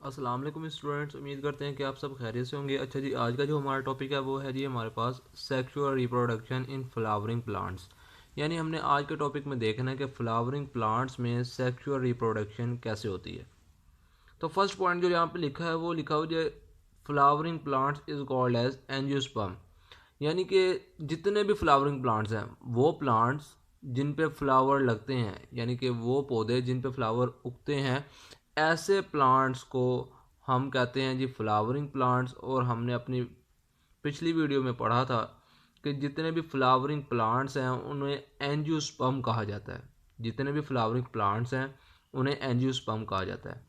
अस्सलाम वालेकुम स्टूडेंट्स, उम्मीद करते हैं कि आप सब खैरियत से होंगे। अच्छा जी, आज का जो हमारा टॉपिक है वो है जी हमारे पास sexual reproduction in flowering plants. यानी हमने आज के टॉपिक में देखना है कि फ्लावरिंग प्लांट्स में सेक्सुअल रिप्रोडक्शन कैसे होती है। तो फर्स्ट पॉइंट जो यहाँ पे लिखा है वो लिखा हुआ है flowering plants is called as angiosperm. यानी कि जितने भी फ्लावरिंग प्लांट्स हैं वो प्लांट्स जिन पे फ्लावर लगते हैं, यानी कि वो पौधे जिन पे फ्लावर उगते हैं, ऐसे प्लांट्स को हम कहते हैं जी फ्लावरिंग प्लांट्स। और हमने अपनी पिछली वीडियो में पढ़ा था कि जितने भी फ्लावरिंग प्लांट्स हैं उन्हें एंजियोस्पर्म कहा जाता है। जितने भी फ्लावरिंग प्लांट्स हैं उन्हें एंजियोस्पर्म कहा जाता है।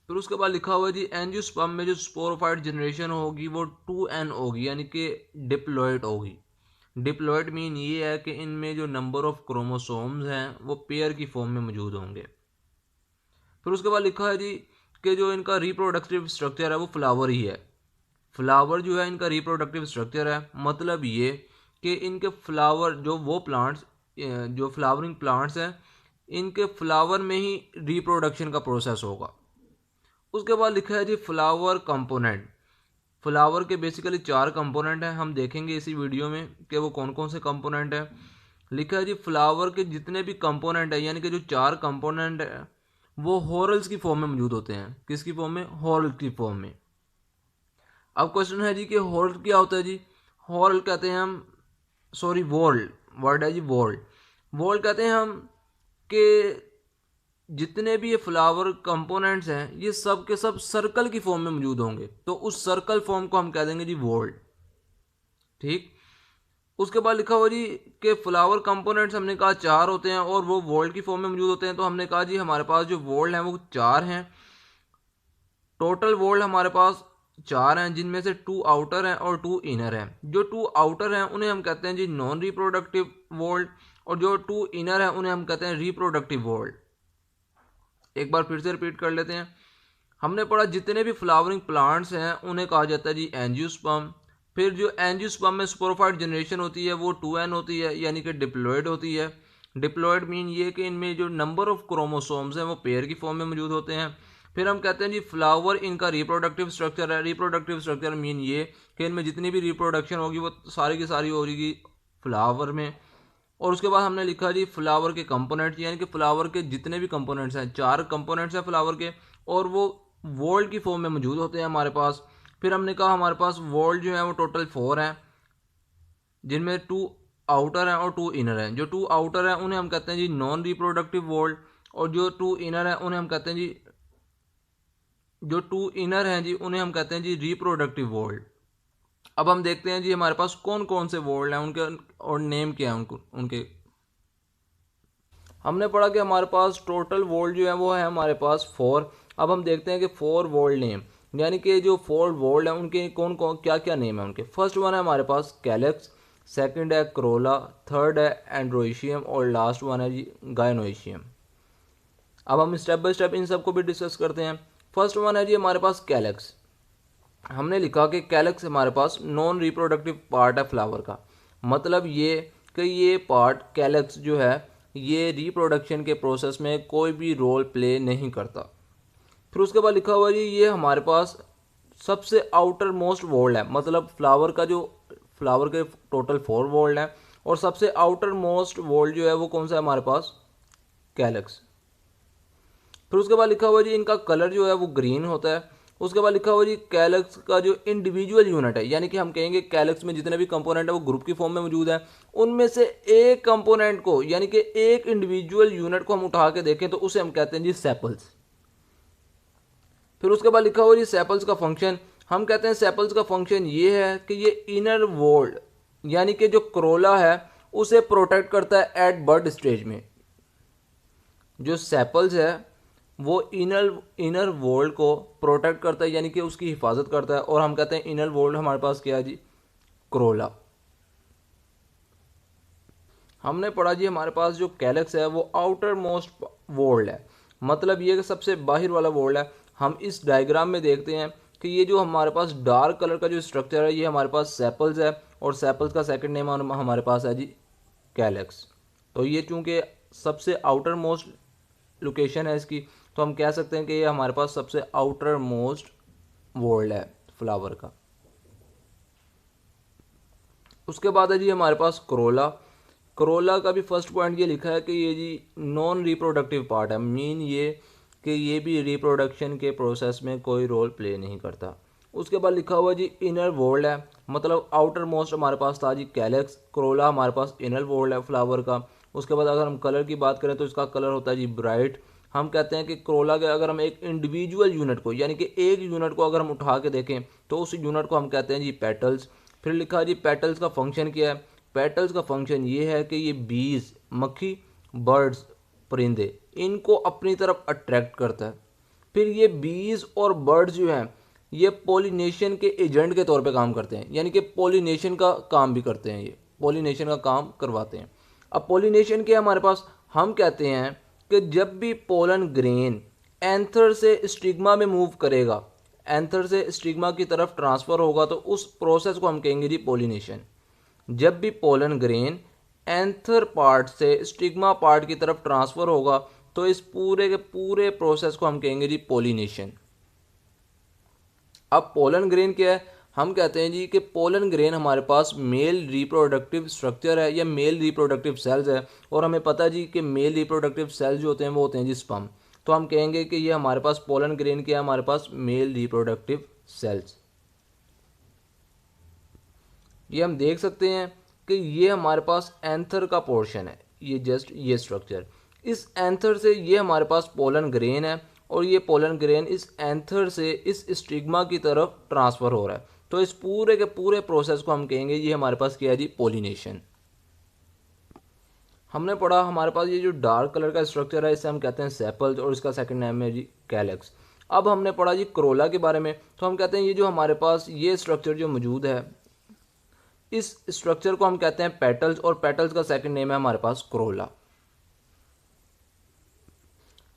फिर उसके बाद लिखा हुआ है जी एंजियोस्पर्म में जो स्पोरोफाइट जनरेशन होगी वो 2n होगी, यानी कि डिप्लॉयड होगी। डिप्लॉयड मीन ये है कि इनमें जो नंबर ऑफ क्रोमोसोम्स हैं वो पेयर की फॉर्म में मौजूद होंगे। फिर उसके बाद लिखा है जी कि जो इनका रिप्रोडक्टिव स्ट्रक्चर है वो फ्लावर ही है। फ्लावर जो है इनका रिप्रोडक्टिव स्ट्रक्चर है। मतलब ये कि इनके फ्लावर जो वो प्लांट्स जो फ्लावरिंग प्लांट्स हैं इनके फ्लावर में ही रिप्रोडक्शन का प्रोसेस होगा। उसके बाद लिखा है जी फ्लावर कंपोनेंट। फ्लावर के बेसिकली 4 कंपोनेंट हैं, हम देखेंगे इसी वीडियो में कि वो कौन कौन से कंपोनेंट हैं। लिखा है जी फ्लावर के जितने भी कंपोनेंट है, यानी कि जो 4 कंपोनेंट है वो हॉरल्स की फॉर्म में मौजूद होते हैं। किसकी फॉर्म में? हॉरल की फॉर्म में। अब क्वेश्चन है जी कि हॉरल क्या होता है जी? हॉरल कहते हैं हम, सॉरी वॉल्ड वर्ड है जी, वॉल्ड। वॉल्ड कहते हैं हम कि जितने भी ये फ्लावर कंपोनेंट्स हैं ये सब के सब सर्कल की फॉर्म में मौजूद होंगे, तो उस सर्कल फॉर्म को हम कह देंगे जी वॉल्ड। ठीक। उसके बाद लिखा हुआ जी कि फ्लावर कंपोनेंट्स हमने कहा 4 होते हैं और वो वॉल्ड की फॉर्म में मौजूद होते हैं। तो हमने कहा जी हमारे पास जो वॉल्ड हैं वो 4 हैं। टोटल वॉल्ड हमारे पास 4 हैं, जिनमें से 2 आउटर हैं और 2 इनर हैं। जो 2 आउटर हैं उन्हें हम कहते हैं जी नॉन रिप्रोडक्टिव वॉल्ड, और जो 2 इनर हैं उन्हें हम कहते हैं रिप्रोडक्टिव वॉल्ड। एक बार फिर से रिपीट कर लेते हैं। हमने पढ़ा जितने भी फ्लावरिंग प्लांट्स हैं उन्हें कहा जाता है जी एंजियोस्पर्म। फिर जो एंजियोस्पर्म में स्पोरोफाइट जनरेशन होती है वो 2n होती है, यानी कि डिप्लॉयड होती है। डिप्लॉयड मीन ये कि इनमें जो नंबर ऑफ क्रोमोसोम्स हैं वो पेयर की फॉर्म में मौजूद होते हैं। फिर हम कहते हैं जी फ्लावर इनका रिप्रोडक्टिव स्ट्रक्चर है। रिप्रोडक्टिव स्ट्रक्चर मीन ये कि इनमें जितनी भी रिप्रोडक्शन होगी वो सारी की सारी होगी फ्लावर में। और उसके बाद हमने लिखा जी फ्लावर के कंपोनेंट्स, यानी कि फ्लावर के जितने भी कंपोनेंट्स हैं, 4 कंपोनेंट्स हैं फ्लावर के, और वो वॉल्ड की फॉर्म में मौजूद होते हैं हमारे पास। फिर हमने कहा हमारे पास वॉल्ड जो है वो टोटल 4 हैं, जिनमें 2 आउटर हैं और 2 इनर हैं। जो 2 आउटर हैं उन्हें हम कहते हैं जी नॉन रिप्रोडक्टिव वॉल्ड, और जो 2 इनर हैं उन्हें हम कहते हैं जी जो 2 इनर हैं जी उन्हें हम कहते हैं जी रिप्रोडक्टिव वॉल्ड। अब हम देखते हैं जी हमारे पास कौन कौन से वॉल्ड हैं उनके, और नेम क्या है उनको उनके। हमने पढ़ा कि हमारे पास टोटल वोल्ट जो है वो है हमारे पास 4। अब हम देखते हैं कि 4 वोल्ट नेम, यानी कि जो 4 वोल्ट हैं उनके कौन कौन क्या क्या नेम है उनके। फर्स्ट वन है हमारे पास कैलेक्स, सेकंड है क्रोला, थर्ड है एंड्रोइशियम और लास्ट वन है जी गायनोइशियम। अब हम स्टेप बाय स्टेप इन सबको भी डिस्कस करते हैं। फर्स्ट वन है जी हमारे पास कैलेक्स। हमने लिखा कि कैलेक्स हमारे पास नॉन रिप्रोडक्टिव पार्ट है फ्लावर का। मतलब ये कि ये पार्ट कैलेक्स जो है ये रिप्रोडक्शन के प्रोसेस में कोई भी रोल प्ले नहीं करता। फिर उसके बाद लिखा हुआ जी ये हमारे पास सबसे आउटर मोस्ट वोल्ड है। मतलब फ्लावर के टोटल 4 वोल्ड हैं और सबसे आउटर मोस्ट वोल्ड जो है वो कौन सा है हमारे पास? कैलेक्स। फिर उसके बाद लिखा हुआ जी इनका कलर जो है वो ग्रीन होता है। उसके बाद लिखा हुआ जी कैलेक्स का जो इंडिविजुअल यूनिट है, यानी कि हम कहेंगे कैलेक्स में जितने भी कंपोनेंट है वो ग्रुप की फॉर्म में मौजूद है। उनमें से एक कंपोनेंट को, यानी कि एक इंडिविजुअल यूनिट को हम उठा के देखें तो उसे हम कहते हैं जी सेपल्स। फिर उसके बाद लिखा हुआ जी सेपल्स का फंक्शन। हम कहते हैं सेपल्स का फंक्शन ये है कि ये इनर वॉल्ड, यानी कि जो क्रोला है उसे प्रोटेक्ट करता है एट बर्थ स्टेज में। जो सेपल्स है वो इनर वॉल्ड को प्रोटेक्ट करता है, यानी कि उसकी हिफाजत करता है, और हम कहते हैं इनर वॉल्ड हमारे पास क्या है जी? क्रोला। हमने पढ़ा जी हमारे पास जो कैलेक्स है वो आउटर मोस्ट वॉल्ड है। मतलब ये कि सबसे बाहर वाला वॉल्ड है। हम इस डायग्राम में देखते हैं कि ये जो हमारे पास डार्क कलर का जो स्ट्रक्चर है ये हमारे पास सेपल्स है, और सेपल्स का सेकंड नेम हमारे पास है जी कैलेक्स। तो ये चूंकि सबसे आउटर मोस्ट लोकेशन है इसकी, तो हम कह सकते हैं कि ये हमारे पास सबसे आउटर मोस्ट वॉल है फ्लावर का। उसके बाद है जी हमारे पास करोला। करोला का भी फर्स्ट पॉइंट ये लिखा है कि ये जी नॉन रिप्रोडक्टिव पार्ट है, मीन ये कि ये भी रिप्रोडक्शन के प्रोसेस में कोई रोल प्ले नहीं करता। उसके बाद लिखा हुआ जी इनर वोल्ड है, मतलब आउटर मोस्ट हमारे पास था जी कैलेक्स, करोला हमारे पास इनर वोल्ड है फ्लावर का। उसके बाद अगर हम कलर की बात करें तो इसका कलर होता है जी ब्राइट। हम कहते हैं कि करोला के अगर हम एक इंडिविजुअल यूनिट को यानी कि एक यूनिट को अगर हम उठा के देखें तो उस यूनिट को हम कहते हैं जी पेटल्स। फिर लिखा जी पेटल्स का फंक्शन क्या है। पेटल्स का फंक्शन ये है कि ये बीज, मक्खी, बर्ड्स, परिंदे, इनको अपनी तरफ अट्रैक्ट करता है। फिर ये बीज और बर्ड्स जो हैं ये पोलिनेशन के एजेंट के तौर पे काम करते हैं, यानी कि पोलिनेशन का काम भी करते हैं, ये पोलिनेशन का काम करवाते हैं। अब पोलिनेशन के हमारे पास हम कहते हैं कि जब भी पोलन ग्रेन एंथर से स्टिग्मा में मूव करेगा, एंथर से स्टिग्मा की तरफ ट्रांसफर होगा, तो उस प्रोसेस को हम कहेंगे जी पोलिनेशन। जब भी पोलन ग्रेन एंथर पार्ट से स्टिग्मा पार्ट की तरफ ट्रांसफर होगा तो इस पूरे के पूरे प्रोसेस को हम कहेंगे जी पोलिनेशन। अब पोलन ग्रेन क्या है, हम कहते हैं जी कि पोलन ग्रेन हमारे पास मेल रिप्रोडक्टिव स्ट्रक्चर है या मेल रिप्रोडक्टिव सेल्स है, और हमें पता है जी कि मेल रिप्रोडक्टिव सेल्स जो होते हैं वो होते हैं जी स्पर्म। तो हम कहेंगे कि ये हमारे पास पोलन ग्रेन क्या है, हमारे पास मेल रिप्रोडक्टिव सेल्स। ये हम देख सकते हैं कि ये हमारे पास एंथर का पोर्शन है, ये जस्ट ये स्ट्रक्चर, इस एंथर से ये हमारे पास पोलन ग्रेन है और ये पोलन ग्रेन इस एंथर से इस स्टिग्मा की तरफ ट्रांसफ़र हो रहा है। तो इस पूरे के पूरे प्रोसेस को हम कहेंगे ये हमारे पास क्या है जी पोलिनेशन। हमने पढ़ा हमारे पास ये जो डार्क कलर का स्ट्रक्चर है इसे हम कहते हैं सेपल्स और इसका सेकंड नेम है जी कैलेक्स। अब हमने पढ़ा जी करोला के बारे में, तो हम कहते हैं ये जो हमारे पास ये स्ट्रक्चर जो मौजूद है इस स्ट्रक्चर को हम कहते हैं पेटल्स, और पेटल्स का सेकंड नेम है हमारे पास करोला।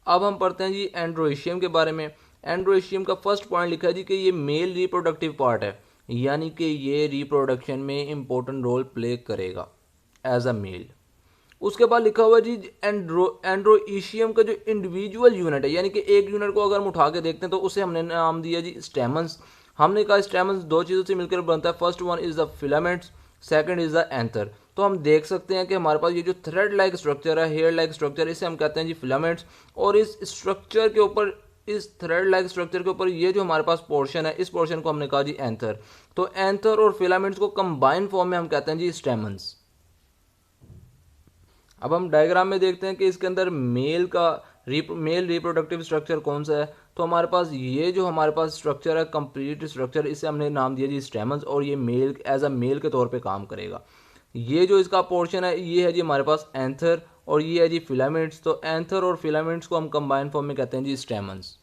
अब हम पढ़ते हैं जी एंड्रोएशियम के बारे में। एंड्रोएशियम का फर्स्ट पॉइंट लिखा है जी कि ये मेल रिप्रोडक्टिव पार्ट है, यानी कि ये रिप्रोडक्शन में इंपॉर्टेंट रोल प्ले करेगा एज अ मेल। उसके बाद लिखा हुआ जी एंड्रोएशियम का जो इंडिविजुअल यूनिट है, यानी कि एक यूनिट को अगर हम उठा के देखते हैं तो उसे हमने नाम दिया जी स्टेमन्स। हमने कहा स्टेमन्स दो चीज़ों से मिलकर बनता है, first one is the filaments, second is the anther. तो हम देख सकते हैं कि हमारे पास ये जो थ्रेड लाइक स्ट्रक्चर है, हेयर लाइक स्ट्रक्चर, इसे हम कहते हैं जी फिलामेंट्स। और इस स्ट्रक्चर के ऊपर, इस थ्रेड लाइक स्ट्रक्चर के ऊपर ये जो हमारे पास पोर्शन है, इस पोर्शन को हमने कहा जी एंथर। तो एंथर और फिलामेंट्स को कंबाइन फॉर्म में हम कहते हैं जी स्टेमन्स। अब हम डायग्राम में देखते हैं कि इसके अंदर मेल रिप्रोडक्टिव स्ट्रक्चर कौन सा है। तो हमारे पास ये जो हमारे पास स्ट्रक्चर है, कंप्लीट स्ट्रक्चर, इसे हमने नाम दिया जी स्टेमन्स, और ये मेल एज अ मेल के तौर पे काम करेगा। ये जो इसका पोर्शन है ये है जी हमारे पास एंथर, और ये है जी फिलामेंट्स। तो एंथर और फिलामेंट्स को हम कंबाइन फॉर्म में कहते हैं जी स्टेमन्स।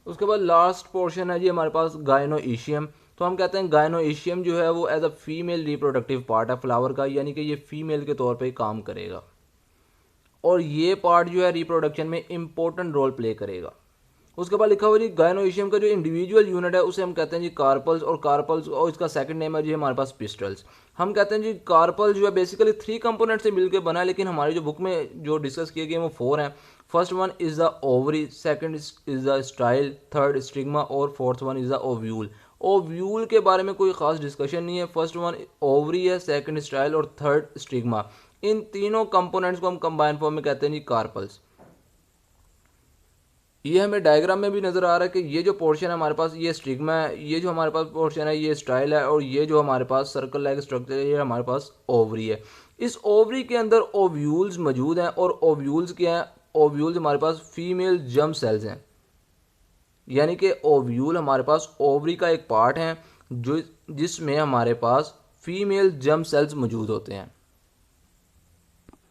उसके बाद लास्ट पोर्शन है जी हमारे पास गायनोइशियम। तो हम कहते हैं गायनोइशियम जो है वो as a female reproductive part है फ्लावर का, यानी कि ये फीमेल के तौर पे काम करेगा, और ये पार्ट जो है रिप्रोडक्शन में इंपॉर्टेंट रोल प्ले करेगा। उसके बाद लिखा हुआ जी गायनोइशियम का जो इंडिविजुअल यूनिट है उसे हम कहते हैं जी कार्पल्स, और इसका सेकंड नेम है जी हमारे पास पिस्टल्स। हम कहते हैं जी कार्पल जो है बेसिकली 3 कंपोनेंट से मिलकर बना है, लेकिन हमारी जो बुक में जो डिस्कस किए गए वो 4 हैं। First one is the ovary, second is the style, third stigma, और fourth one is the ovule. Ovule के बारे में कोई खास डिस्कशन नहीं है, फर्स्ट वन ओवरी है, सेकंड स्टाइल और थर्ड स्टिग्मा। इन तीनों कंपोनेंट्स को हम कंबाइन फॉर्म में कहते हैं जी कार्पल्स। ये हमें डायग्राम में भी नजर आ रहा है कि ये जो पोर्शन है हमारे पास ये स्टिग्मा है, ये जो हमारे पास पोर्शन है ये स्टाइल है, और ये जो हमारे पास सर्कल लाइक स्ट्रक्चर है ये हमारे पास ओवरी है। इस ओवरी के अंदर ओव्यूल्स मौजूद हैं, और ओव्यूल्स क्या हैं, ओव्यूल्स हमारे पास फीमेल जर्म सेल्स हैं, यानी कि ओव्यूल हमारे पास ओवरी का एक पार्ट है जो जिसमें हमारे पास फीमेल जर्म सेल्स मौजूद होते हैं।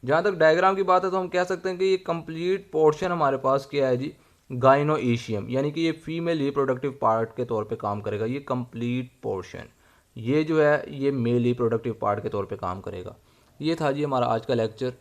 जहाँ तक डायग्राम की बात है तो हम कह सकते हैं कि ये कंप्लीट पोर्शन हमारे पास क्या है जी गाइनोइशियम, यानी कि ये फीमेल रिप्रोडक्टिव पार्ट के तौर पे काम करेगा। ये कंप्लीट पोर्शन ये जो है ये मेल रिप्रोडक्टिव पार्ट के तौर पे काम करेगा। ये था जी हमारा आज का लेक्चर।